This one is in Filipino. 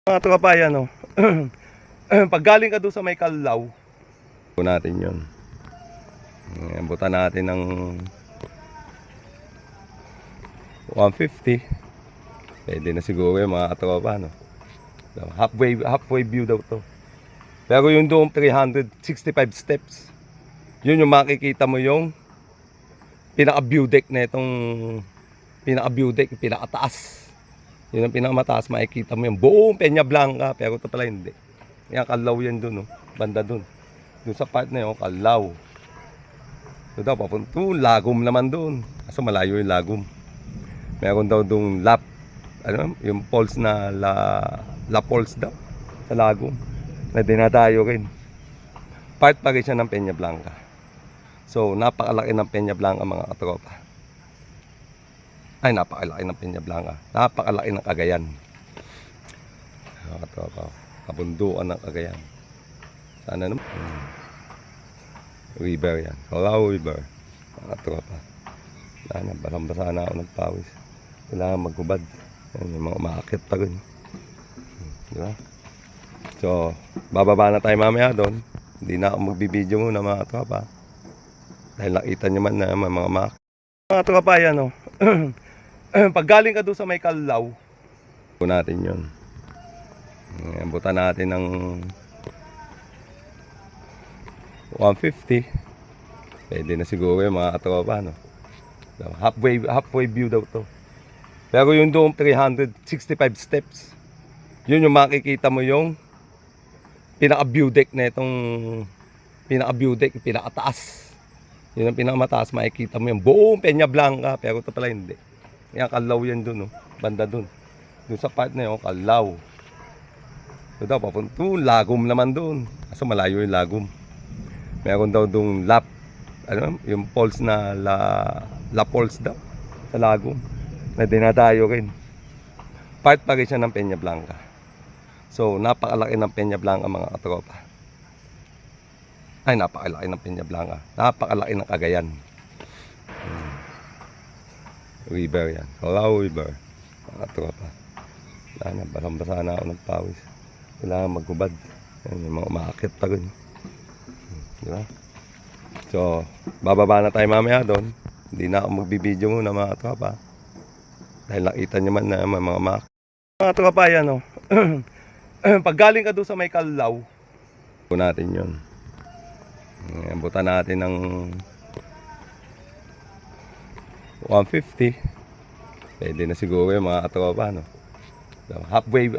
Mga tropa yan, no? Pag galing ka doon sa may Kalaw, natin yun. Butan natin ng 150. Pwede na siguro yung mga tropa, no? Halfway view daw to. Pero yung doon 365 steps, yun yung makikita mo yung pinaka-view deck na itong pinaka-view deck, pinakataas. Yun ang pinakamataas, makikita mo yung buong Peña Blanca, pero ito pala hindi. Yan, Kalaw yan doon, no? Banda doon. Doon sa part na yun, Kalaw. Doon daw, papunta, Lagom naman doon. Kaso malayo yung Lagom. Meron daw doon yung falls na La Falls daw, sa Lagom. Na dinadayo rin. Part pa rin siya ng Peña Blanca. So, napakalaki ng Peña Blanca, mga katropa. Ay, napakalaki ng Peña Blanca. Napakalaki ng Cagayan. Mga katropa, kabundukan ng Cagayan. Sana naman. River yan. Kalaw River. Mga katropa. Sana, basang-basa na ako ng pawis. Kailangan maghubad. Yung mga umaakit pa rin. Diba? So, bababa na tayo mamaya doon. Hindi na ako magbibideo muna, mga tropa. Dahil nakita nyo man na may mga tropa yan, no? Pag galing ka doon sa may Kalaw, natin yun. Butan natin ng 150. Pwede na siguro yung mga tropa, no? Halfway view daw to. Pero yung doon 365 steps, yun yung makikita mo yung pinaka-view deck na itong pinaka-view deck, pinakataas. Yun ang pinakamataas, makikita mo yung buong Peña Blanca, pero ito pala hindi. Yan, Kalaw yan doon, no? Banda doon. Doon sa part na yun, Kalaw. Doon daw, papunta, Lagom naman doon. Kaso malayo yung Lagom. Meron daw doon yung falls na La Falls daw, sa Lagom. Na dinadayo rin. Part pa rin siya ng Peña Blanca. So, napakalaki ng Peña Blanca, mga katropa. Ay, napakalaki ng Peña Blanca. Napakalaki ng Cagayan. River yan. Kalaw River. Mga tropa. Sana, basang-basa na ako ng pawis. Kailangan maghubad. Yung mga umaakit pa rin. Diba? So, bababa na tayo mamaya doon. Hindi na ako magbibideo muna, mga tropa. Dahil nakita nyo man na may mga tropa yan, no? Pag galing ka doon sa may Kalaw, natin yun. Butan natin ng 150. Pwede na siguro yung mga tropa, no? So, halfway